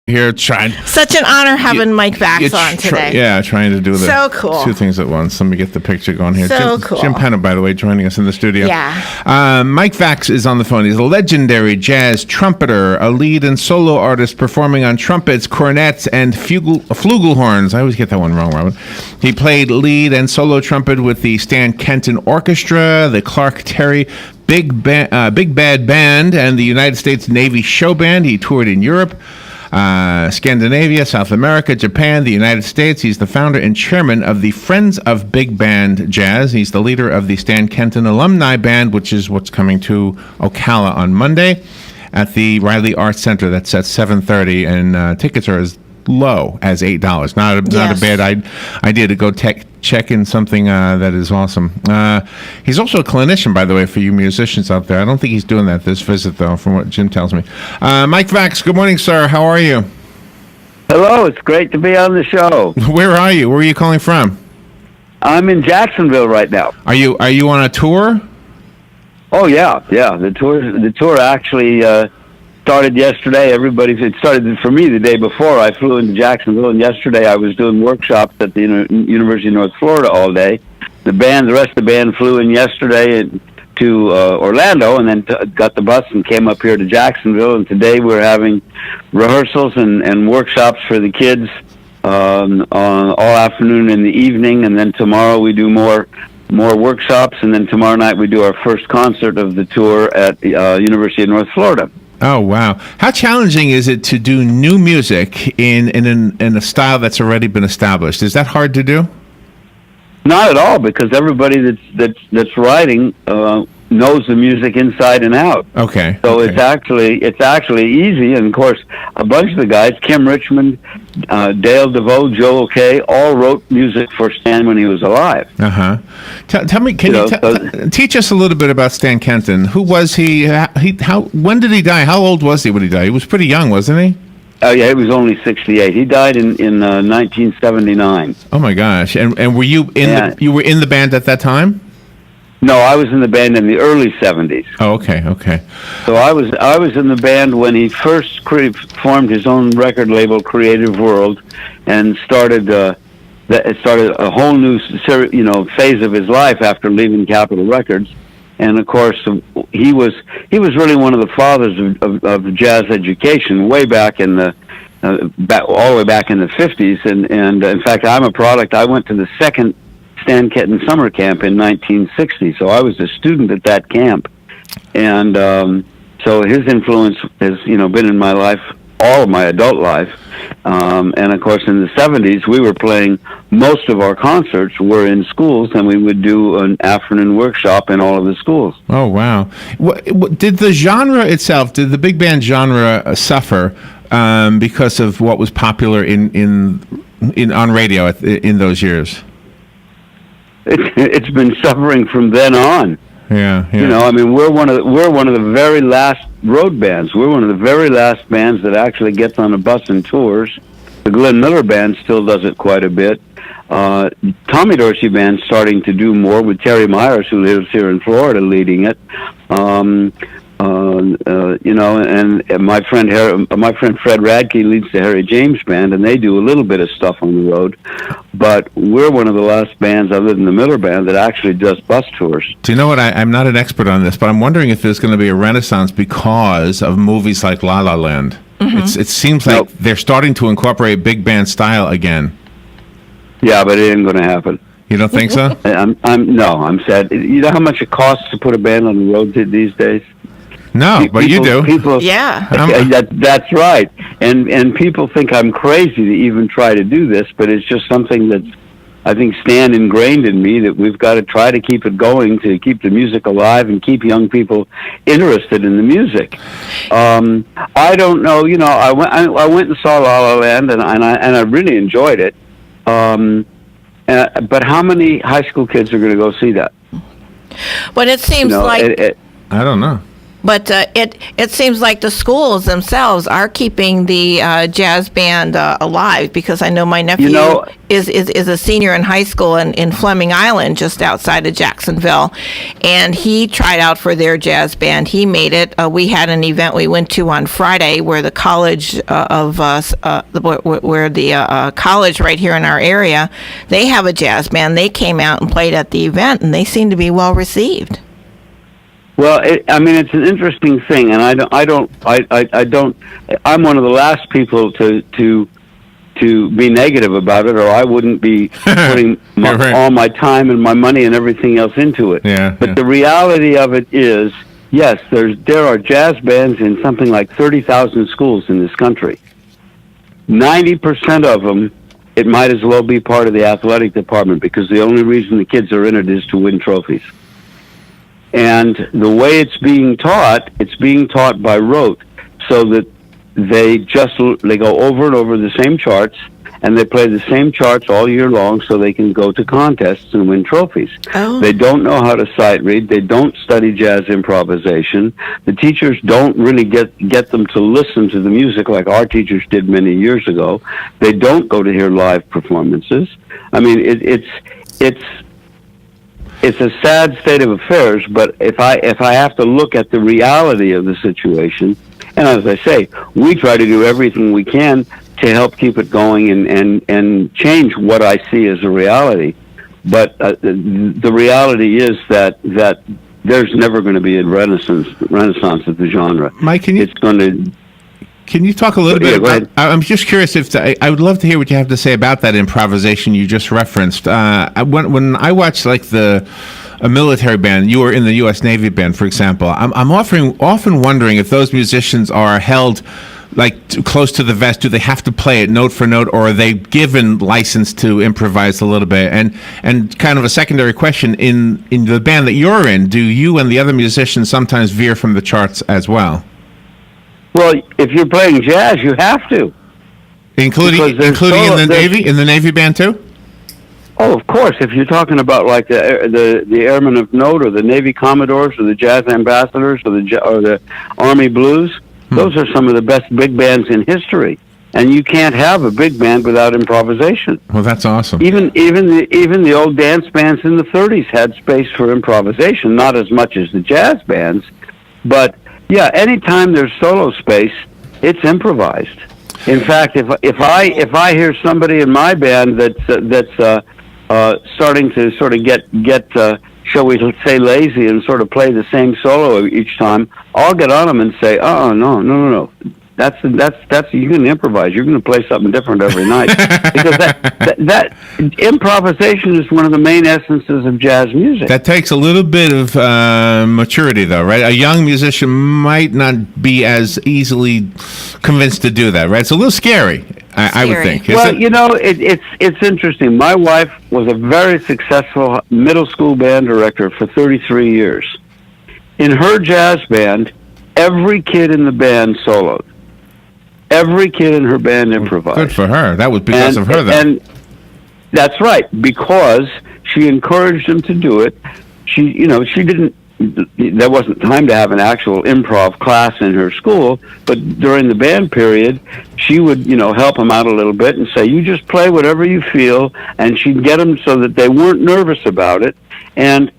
Here trying. Such an honor having Mike Vax on today. Trying to do So cool. two things at once. Let me get the picture going here. So cool. Jim Penna, by the way, joining us in the studio. Yeah. Mike Vax is on the phone. He's a legendary jazz trumpeter, a lead and solo artist performing on trumpets, cornets, and flugelhorns. I always get that one wrong, Robin. He played lead and solo trumpet with the Stan Kenton Orchestra, the Clark Terry Big Bad Band, and the United States Navy Show Band. He toured in Europe, Scandinavia, South America, Japan, the United States. He's the founder and chairman of the Friends of Big Band Jazz. He's the leader of the Stan Kenton Alumni Band, which is what's coming to Ocala on Monday at the Riley Arts Center. That's at 7:30, and tickets are as low as $8. Not a bad idea to go check in something that is awesome. He's also a clinician, by the way, for you musicians out there. I don't think he's doing that this visit, though, from what Jim tells me. Mike Vax, good morning, sir. How are you? Hello, it's great to be on the show. Where are you? Where are you calling from? I'm in Jacksonville right now. Are you on a tour? Oh yeah. The tour actually started yesterday. It started for me the day before. I flew into Jacksonville, and yesterday I was doing workshops at the University of North Florida all day. The rest of the band flew in yesterday to Orlando, and then got the bus and came up here to Jacksonville. And today we're having rehearsals and workshops for the kids all afternoon and the evening, and then tomorrow we do more workshops, and then tomorrow night we do our first concert of the tour at University of North Florida. Oh, wow. How challenging is it to do new music in a style that's already been established? Is that hard to do? Not at all, because everybody that's writing knows the music inside and out. Okay. So it's actually easy, and of course a bunch of the guys, Kim Richmond, Dale DeVoe, Joe O'Kay, all wrote music for Stan when he was alive. Tell me, teach us a little bit about Stan Kenton? Who was he? When did he die? How old was he when he died? He was pretty young, wasn't he? Oh yeah, he was only 68. He died in 1979. Oh my gosh! And were you you were in the band at that time? No, I was in the band in the early 70s. Oh, okay. So I was in the band when he first formed his own record label, Creative World, and started a whole new phase of his life after leaving Capitol Records. And of course, he was really one of the fathers of jazz education, way back in the all the way back in the 50s. And in fact, I'm a product. I went to the second Stan Kenton summer camp in 1960, so I was a student at that camp, and so his influence has been in my life, all of my adult life, and of course in the 70s we were playing, most of our concerts were in schools, and we would do an afternoon workshop in all of the schools. Oh wow. Did the genre itself, did the big band genre suffer because of what was popular in on radio in those years? It's been suffering from then on. Yeah. I mean, we're one of the very last road bands. We're one of the very last bands that actually gets on a bus and tours. The Glenn Miller Band still does it quite a bit. Tommy Dorsey Band's starting to do more, with Terry Myers, who lives here in Florida, leading it. And my friend Fred Radke leads the Harry James Band, and they do a little bit of stuff on the road. But we're one of the last bands, other than the Miller Band, that actually does bus tours. Do you know what? I'm not an expert on this, but I'm wondering if there's going to be a renaissance because of movies like La La Land. Mm-hmm. It seems like they're starting to incorporate big band style again. Yeah, but it ain't going to happen. You don't think so? I'm sad. You know how much it costs to put a band on the road these days? No, but you do. Yeah. That's right. And people think I'm crazy to even try to do this, but it's just something that's, I think, Stan ingrained in me, that we've got to try to keep it going, to keep the music alive and keep young people interested in the music. I don't know. I went and saw La La Land, and I really enjoyed it. But how many high school kids are going to go see that? But it seems like I don't know. But it seems like the schools themselves are keeping the jazz band alive, because I know my nephew is a senior in high school in Fleming Island, just outside of Jacksonville, and he tried out for their jazz band. He made it. We had an event we went to on Friday where the college college right here in our area, they have a jazz band. They came out and played at the event, and they seem to be well received. Well, it's an interesting thing, and I'm one of the last people to be negative about it, or I wouldn't be putting all my time and my money and everything else into it. But the reality of it is, yes, there are jazz bands in something like 30,000 schools in this country. 90% of them, it might as well be part of the athletic department, because the only reason the kids are in it is to win trophies. And the way it's being taught by rote, so that they go over and over the same charts, and they play the same charts all year long, so they can go to contests and win trophies. Oh. They don't know how to sight read. They don't study jazz improvisation. The teachers don't really get them to listen to the music like our teachers did many years ago. They don't go to hear live performances. I mean, it's a sad state of affairs, but if I have to look at the reality of the situation, and as I say, we try to do everything we can to help keep it going and change what I see as a reality. But the reality is that there's never going to be a renaissance of the genre. Mike, can you talk a little bit about, I'm just curious I would love to hear what you have to say about that improvisation you just referenced. When I watch like a military band, you were in the U.S. Navy band, for example, I'm often wondering if those musicians are held like close to the vest. Do they have to play it note for note, or are they given license to improvise a little bit? And kind of a secondary question, in the band that you're in, do you and the other musicians sometimes veer from the charts as well? Well, if you're playing jazz, you have to. Including in the Navy band too? Oh, of course. If you're talking about like the Airmen of Note, or the Navy Commodores, or the Jazz Ambassadors, or the Army Blues, those are some of the best big bands in history. And you can't have a big band without improvisation. Well, that's awesome. Even the old dance bands in the 30s had space for improvisation, not as much as the jazz bands, but yeah, anytime there's solo space, it's improvised. In fact, if I hear somebody in my band that's starting to sort of get shall we say lazy and sort of play the same solo each time, I'll get on them and say, no. That's you can improvise. You're going to play something different every night, because that improvisation is one of the main essences of jazz music. That takes a little bit of maturity, though, right? A young musician might not be as easily convinced to do that, right? It's a little scary, I would think. Well, it's interesting. My wife was a very successful middle school band director for 33 years. In her jazz band, every kid in the band soloed. Every kid in her band improvised. Good for her. That was because of her, though. And that's right, because she encouraged them to do it. She didn't. There wasn't time to have an actual improv class in her school, but during the band period, she would, help them out a little bit and say, "You just play whatever you feel," and she'd get them so that they weren't nervous about it. And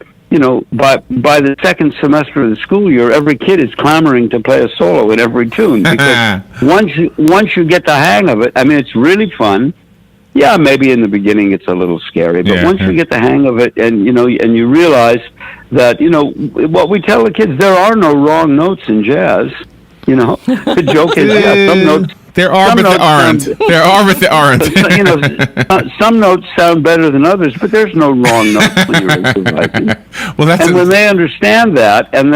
by the second semester of the school year, every kid is clamoring to play a solo in every tune, because once you get the hang of it, it's really fun. Yeah, maybe in the beginning it's a little scary, but once you get the hang of it, and you realize that what we tell the kids, there are no wrong notes in jazz. The joke is, some notes. There are, but there aren't. There are, but there aren't. Some notes sound better than others, but there's no wrong notes when you're improvising. When they understand that, and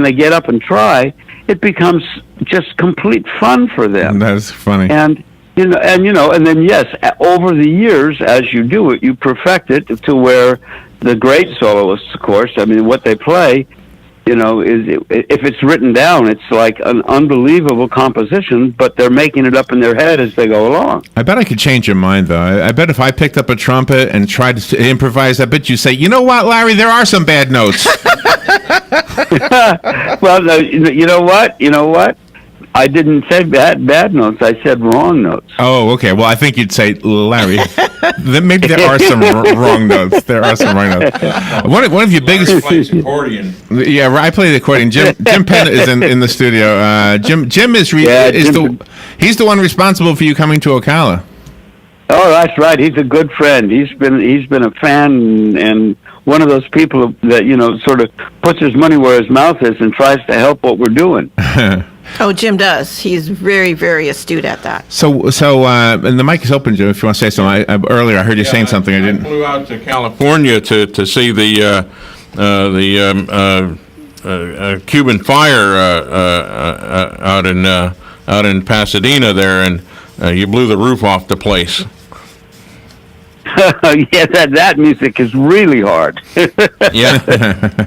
they get up and try, it becomes just complete fun for them. That's funny. And then yes, over the years, as you do it, you perfect it to where the great soloists, of course, what they play, if it's written down, it's like an unbelievable composition, but they're making it up in their head as they go along. I bet I could change your mind, though. I bet if I picked up a trumpet and tried to improvise, I bet you'd say, "You know what, Larry, there are some bad notes." Well, no, you know what? I didn't say bad notes. I said wrong notes. Oh, okay. Well, I think you'd say, Larry, then maybe there are some wrong notes. There are some wrong notes. One of your biggest... Plays accordion. Yeah, I play the accordion. Jim Penn is in the studio. Jim is he's the one responsible for you coming to Ocala. Oh, that's right. He's a good friend. He's been a fan and one of those people that sort of puts his money where his mouth is and tries to help what we're doing. Oh, Jim does. He's very, very astute at that. So, and the mic is open, Jim. If you want to say something, earlier I heard you saying something. I didn't. Flew out to California to see the Cuban Fire out in Pasadena there, and you blew the roof off the place. Yeah, that music is really hard. Yeah.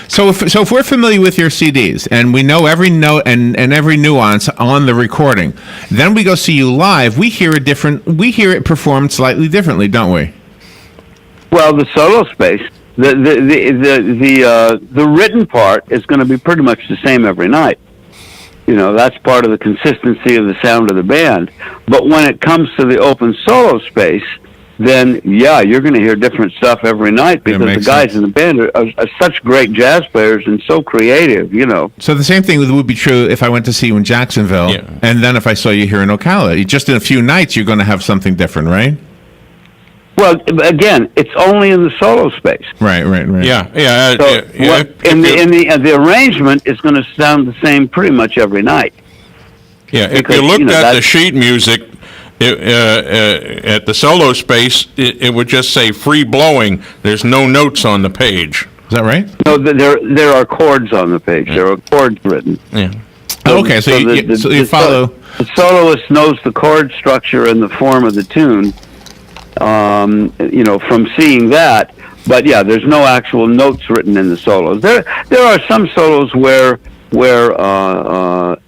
So if we're familiar with your CDs and we know every note and every nuance on the recording, then we go see you live. We hear it performed slightly differently, don't we? Well, the solo space, the written part is going to be pretty much the same every night. That's part of the consistency of the sound of the band. But when it comes to the open solo space, then you're going to hear different stuff every night because the guys in the band are such great jazz players and so creative, So the same thing would be true if I went to see you in Jacksonville, and then if I saw you here in Ocala. Just in a few nights, you're going to have something different, right? Well, again, it's only in the solo space. Right. Yeah. So the arrangement is going to sound the same pretty much every night. Yeah, Because, if you looked at the sheet music, at the solo space, it would just say free blowing. There's no notes on the page. Is that right? No, there are chords on the page. There are chords written. Yeah. Okay, so you follow. The soloist knows the chord structure and the form of the tune, from seeing that. But there's no actual notes written in the solos. There are some solos where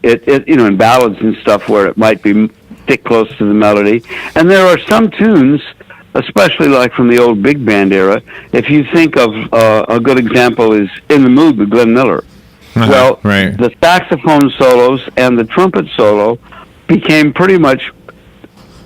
in ballads and stuff where it might be stick close to the melody, and there are some tunes, especially like from the old big band era. If you think of a good example is "In the Mood" with Glenn Miller. Well, right. The saxophone solos and the trumpet solo became pretty much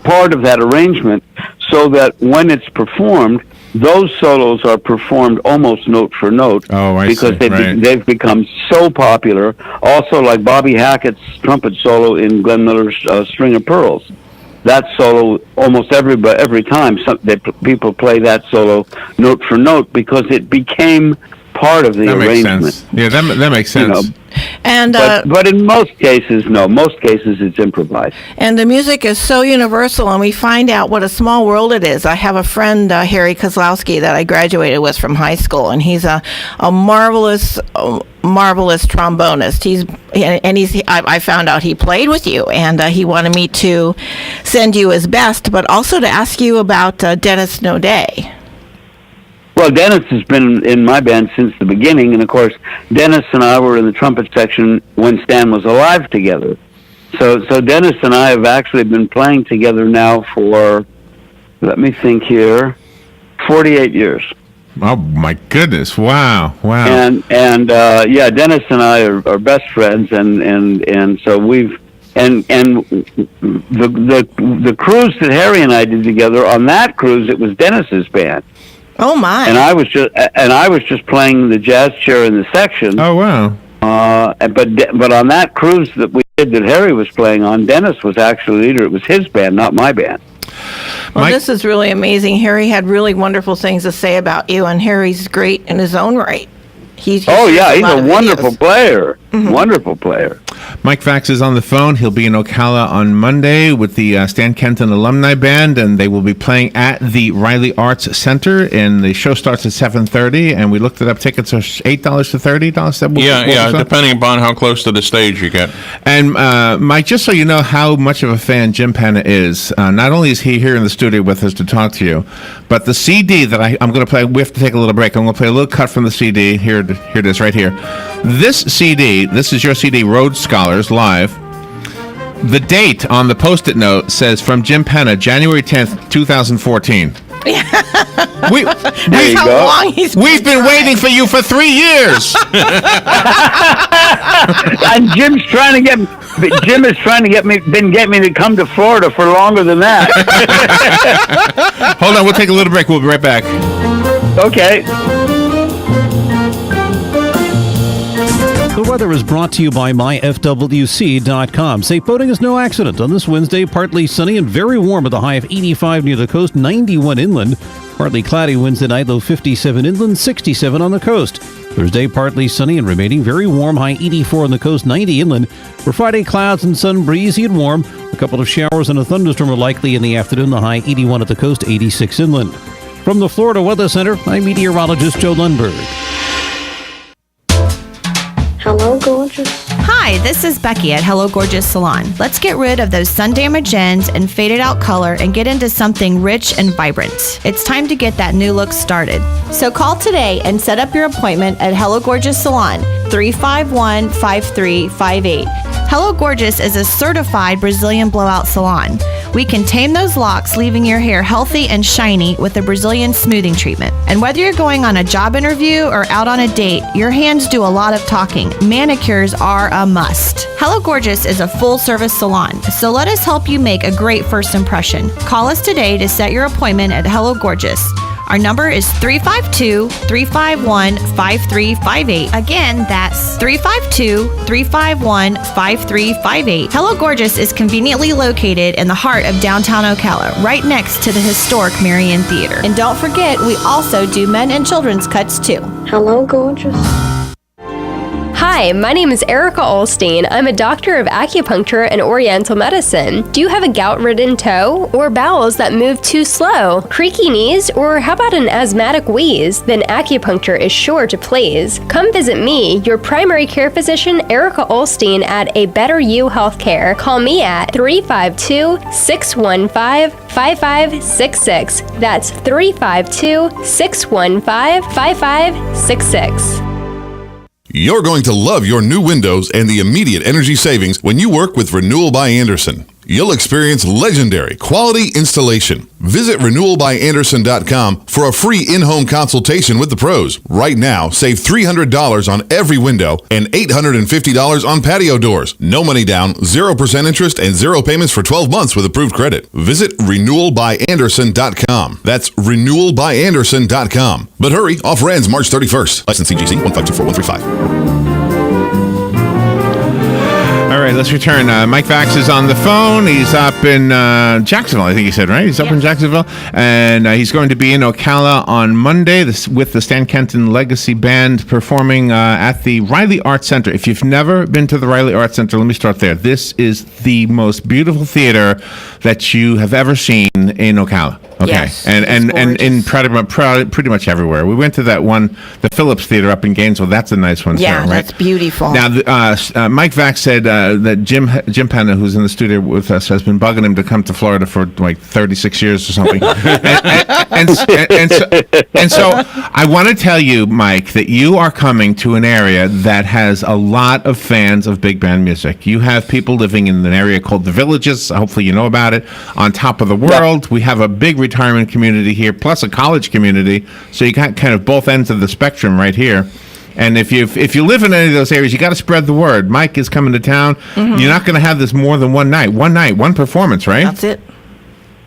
part of that arrangement, so that when it's performed, those solos are performed almost note for note. Oh, I because see. they've become so popular. Also, like Bobby Hackett's trumpet solo in Glenn Miller's "String of Pearls." That solo, almost every time people play that solo note for note because it became part of the arrangement. Makes sense. Yeah, that makes sense. And but in most cases, no. Most cases, it's improvised. And the music is so universal, and we find out what a small world it is. I have a friend, Harry Kozlowski, that I graduated with from high school, and he's a marvelous trombonist. I found out he played with you, and he wanted me to send you his best, but also to ask you about Dennis Naudet. Well, Dennis has been in my band since the beginning, and of course, Dennis and I were in the trumpet section when Stan was alive together. So Dennis and I have actually been playing together now for, let me think here, 48 years. Oh my goodness! Wow! And Dennis and I are best friends, and so we've the cruise that Harry and I did together. On that cruise, it was Dennis's band. Oh my! And I was just playing the jazz chair in the section. Oh wow! But on that cruise that we did that Harry was playing on, Dennis was actually leader. It was his band, not my band. Well, this is really amazing. Harry had really wonderful things to say about you, and Harry's great in his own right. He's a wonderful player. Mm-hmm. Wonderful player. Mike Vax is on the phone. He'll be in Ocala on Monday with the Stan Kenton Alumni Band, and they will be playing at the Riley Arts Center. And the show starts at 7:30. And we looked it up. Tickets are $8 to $30. Yeah, depending upon how close to the stage you get. And Mike, just so you know how much of a fan Jim Penna is, not only is he here in the studio with us to talk to you, but the CD that I'm going to play. We have to take a little break. I'm going to play a little cut from the CD. Here it is, right here. This CD. This is your CD, Rhodes Scholars Live. The date on the Post-it note says from Jim Penna, January 10th, 2014. That's how long he's been We've been waiting for you for 3 years. And Jim is trying to get me to come to Florida for longer than that. Hold on, we'll take a little break. We'll be right back. Okay. The weather is brought to you by myfwc.com. Safe boating is no accident. On this Wednesday, partly sunny and very warm with a high of 85 near the coast, 91 inland. Partly cloudy Wednesday night, low 57 inland, 67 on the coast. Thursday, partly sunny and remaining very warm, high 84 on the coast, 90 inland. For Friday, clouds and sun, breezy and warm. A couple of showers and a thunderstorm are likely in the afternoon, the high 81 at the coast, 86 inland. From the Florida Weather Center, I'm meteorologist Joe Lundberg. Hello, gorgeous. Hi, this is Becky at Hello Gorgeous Salon. Let's get rid of those sun damaged ends and faded out color and get into something rich and vibrant. It's time to get that new look started. So call today and set up your appointment at Hello Gorgeous Salon, 351-5358. Hello Gorgeous is a certified Brazilian blowout salon. We can tame those locks, leaving your hair healthy and shiny with a Brazilian smoothing treatment. And whether you're going on a job interview or out on a date, your hands do a lot of talking. Manicures are a must. Hello Gorgeous is a full-service salon, so let us help you make a great first impression. Call us today to set your appointment at Hello Gorgeous. Our number is 352-351-5358. Again, that's 352-351-5358. Hello Gorgeous is conveniently located in the heart of downtown Ocala, right next to the historic Marion Theater. And don't forget, we also do men and children's cuts too. Hello, gorgeous. Hi, my name is Erica Olstein. I'm a doctor of acupuncture and oriental medicine. Do you have a gout-ridden toe or bowels that move too slow, creaky knees, or how about an asthmatic wheeze? Then acupuncture is sure to please. Come visit me, your primary care physician, Erica Olstein at A Better You Healthcare. Call me at 352-615-5566. That's 352-615-5566. You're going to love your new windows and the immediate energy savings when you work with Renewal by Andersen. You'll experience legendary quality installation. Visit renewalbyandersen.com for a free in-home consultation with the pros. Right now, save $300 on every window and $850 on patio doors. No money down, 0% interest, and 0 payments for 12 months with approved credit. Visit renewalbyandersen.com. That's renewalbyandersen.com. But hurry, offer ends March 31st. License CGC 1524135. All right, let's return. Mike Vax is on the phone. He's up in Jacksonville, I think he said, right? He's up in Jacksonville. And he's going to be in Ocala on Monday with the Stan Kenton Legacy Band performing at the Riley Arts Center. If you've never been to the Riley Arts Center, let me start there. This is the most beautiful theater that you have ever seen in Ocala. Okay, Yes, and it's in pretty much everywhere. We went to that one, the Phillips Theater up in Gainesville. That's a nice one. Yeah, too, right? that's beautiful. Now, Mike Vax said that Jim Penna, who's in the studio with us, has been bugging him to come to Florida for like 36 years or something. and so I want to tell you, Mike, that you are coming to an area that has a lot of fans of big band music. You have people living in an area called the Villages. Hopefully you know about it. On top of the world, we have a big retirement community here, plus a college community. So you got kind of both ends of the spectrum right here. And if you live in any of those areas, you got to spread the word. Mike is coming to town. Mm-hmm. You're not going to have this more than one night, one performance, right? That's it.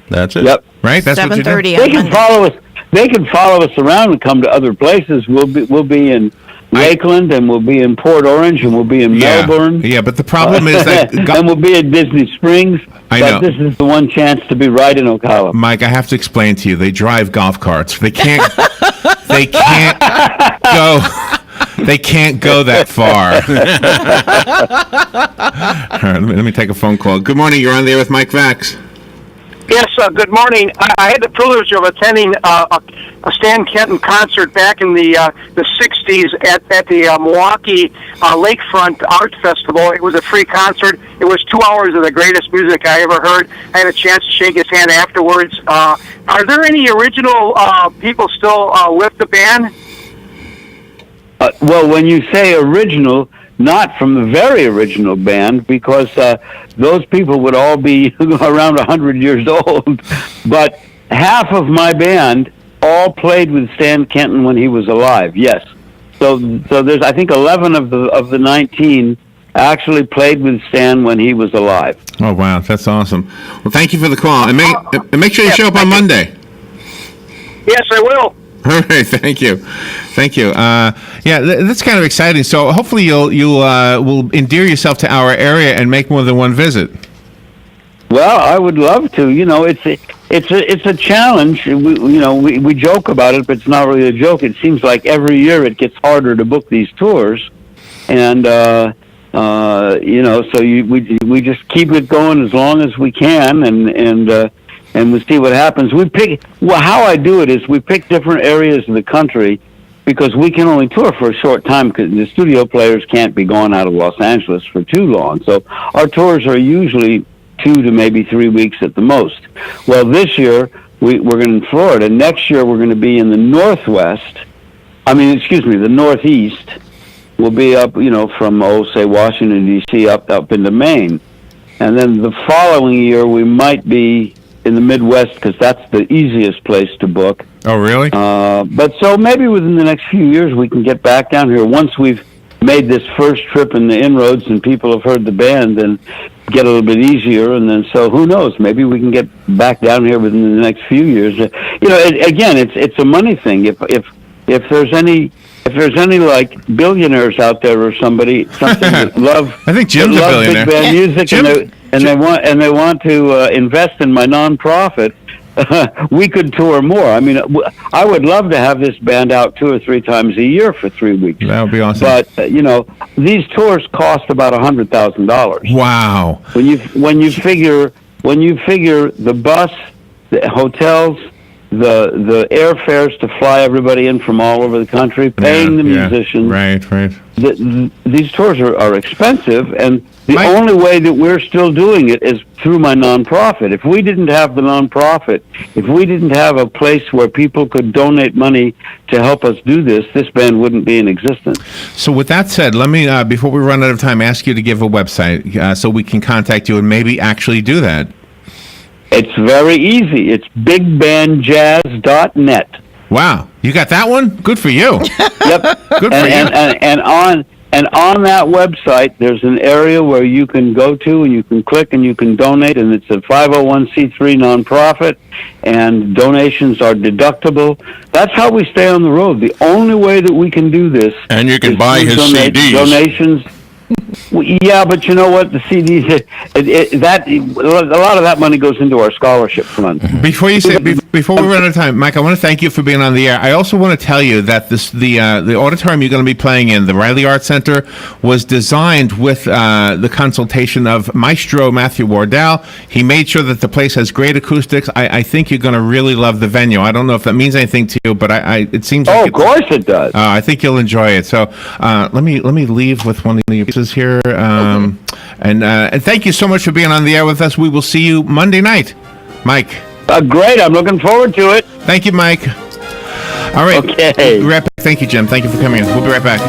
That's it. Yep. Right. That's 7:30. They can follow us. They can follow us around and come to other places. We'll be in Lakeland, and we'll be in Port Orange, and we'll be in Melbourne. Yeah, but the problem is that and we'll be at Disney Springs. I know. But this is the one chance to be right in Ocala. Mike, I have to explain to you. They drive golf carts. They can't. They can't go. They can't go that far. All right, let me take a phone call. Good morning. You're on there with Mike Vax. Yes, good morning. I had the privilege of attending a Stan Kenton concert back in the 60s at the Milwaukee Lakefront Art Festival. It was a free concert. It was 2 hours of the greatest music I ever heard. I had a chance to shake his hand afterwards. Are there any original people still with the band? Well, when you say original, not from the very original band, because those people would all be around 100 years old. But half of my band all played with Stan Kenton when he was alive. Yes. So there's, I think, 11 of the 19 actually played with Stan when he was alive. Oh, wow. That's awesome. Well, thank you for the call. And make sure you show up on Monday. Yes, I will. All right. Thank you. Thank you. That's kind of exciting. So hopefully you will endear yourself to our area and make more than one visit. Well, I would love to. You know, it's a challenge. We joke about it, but it's not really a joke. It seems like every year it gets harder to book these tours, and so we just keep it going as long as we can, and we see what happens. How I do it is we pick different areas of the country because we can only tour for a short time because the studio players can't be gone out of Los Angeles for too long. So our tours are usually 2 to maybe 3 weeks at the most. Well, this year we're going to Florida. Next year we're going to be in the the Northeast. We'll be up, from say Washington D.C. up into Maine, and then the following year we might be in the Midwest because that's the easiest place to book. Oh, really? But so maybe within the next few years we can get back down here once we've made this first trip in the inroads and people have heard the band and get a little bit easier, and then so who knows, maybe we can get back down here within the next few years. Again, it's a money thing. If there's any like billionaires out there or something that love, I think Jim's a billionaire. Big band music, they want to invest in my nonprofit. We could tour more. I mean, I would love to have this band out 2 or 3 times a year for 3 weeks. That would be awesome. But these tours cost about $100,000. Wow. When you figure the bus, the hotels, the airfares to fly everybody in from all over the country, paying the musicians. Right. These tours are expensive, and the only way that we're still doing it is through my nonprofit. If we didn't have the nonprofit, if we didn't have a place where people could donate money to help us do this band wouldn't be in existence. So with that said, let me, before we run out of time, ask you to give a website so we can contact you and maybe actually do that. It's very easy. It's bigbandjazz.net. Wow, you got that one? Good for you. Yep. Good for you. And on that website, there's an area where you can go to and you can click and you can donate, and it's a 501c3 nonprofit, and donations are deductible. That's how we stay on the road. The only way that we can do this, and you can buy his CDs. Donations. Yeah, but you know what? The CDs, a lot of that money goes into our scholarship fund. Before we run out of time, Mike, I want to thank you for being on the air. I also want to tell you that the auditorium you're going to be playing in, the Riley Arts Center, was designed with the consultation of Maestro Matthew Wardell. He made sure that the place has great acoustics. I think you're going to really love the venue. I don't know if that means anything to you, but it seems like of course it does. I think you'll enjoy it. So let me leave with one of the pieces here. And thank you so much for being on the air with us. We will see you Monday night, Mike. Great. I'm looking forward to it. Thank you, Mike. All right. Okay. We'll be right back. Thank you, Jim. Thank you for coming in. We'll be right back.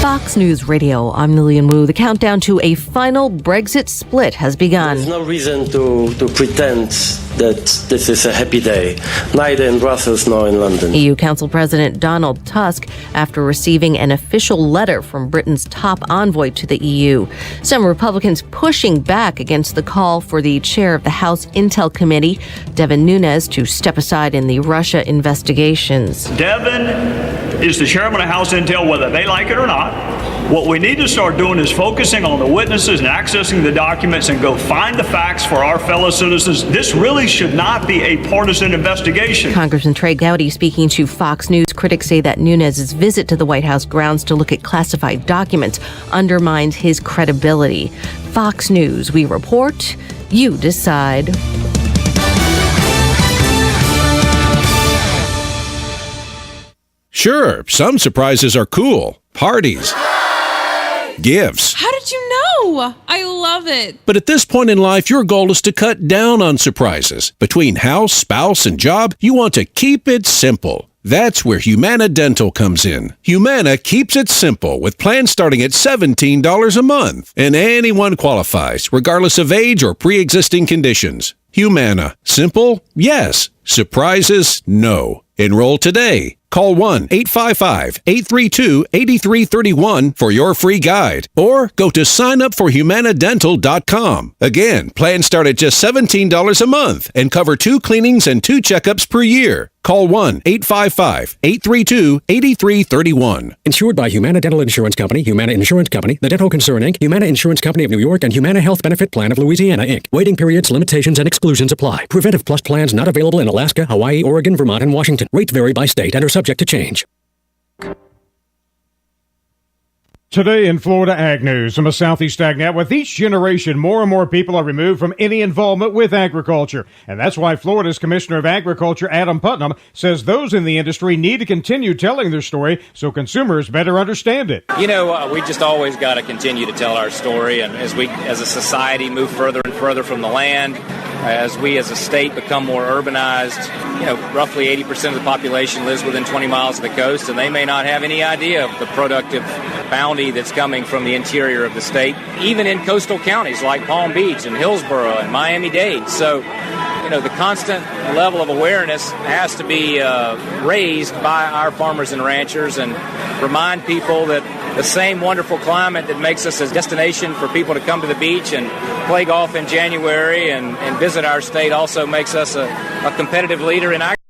Fox News Radio, I'm Lillian Wu. The countdown to a final Brexit split has begun. There's no reason to pretend that this is a happy day, neither in Brussels nor in London. EU Council President Donald Tusk, after receiving an official letter from Britain's top envoy to the EU. Some Republicans pushing back against the call for the chair of the House Intel Committee, Devin Nunes, to step aside in the Russia investigations. Devin is the chairman of House Intel, whether they like it or not. What we need to start doing is focusing on the witnesses and accessing the documents and go find the facts for our fellow citizens. This really should not be a partisan investigation. Congressman Trey Gowdy speaking to Fox News. Critics say that Nunes' visit to the White House grounds to look at classified documents undermines his credibility. Fox News, we report, you decide. Sure, some surprises are cool. Parties, gives. How did you know? I love it. But at this point in life, your goal is to cut down on surprises. Between house, spouse, and job, you want to keep it simple. That's where Humana Dental comes in. Humana keeps it simple with plans starting at $17 a month. And anyone qualifies, regardless of age or pre-existing conditions. Humana. Simple? Yes. Surprises? No. Enroll today. Call 1-855-832-8331 for your free guide. Or go to signupforhumanadental.com. Again, plans start at just $17 a month and cover 2 cleanings and 2 checkups per year. Call 1-855-832-8331. Insured by Humana Dental Insurance Company, Humana Insurance Company, The Dental Concern, Inc., Humana Insurance Company of New York, and Humana Health Benefit Plan of Louisiana, Inc. Waiting periods, limitations, and exclusions apply. Preventive Plus plans not available in Alaska, Hawaii, Oregon, Vermont, and Washington. Rates vary by state and are subject to change. Today in Florida Ag News, I'm a Southeast AgNet. With each generation, more and more people are removed from any involvement with agriculture. And that's why Florida's Commissioner of Agriculture, Adam Putnam, says those in the industry need to continue telling their story so consumers better understand it. You know, we just always got to continue to tell our story. And as we, as a society, move further and further from the land, as we as a state become more urbanized, you know, roughly 80% of the population lives within 20 miles of the coast, and they may not have any idea of the productive bounty that's coming from the interior of the state, even in coastal counties like Palm Beach and Hillsborough and Miami-Dade. So, you know, the constant level of awareness has to be raised by our farmers and ranchers, and remind people that the same wonderful climate that makes us a destination for people to come to the beach and play golf in January and visit our state also makes us a competitive leader in agriculture.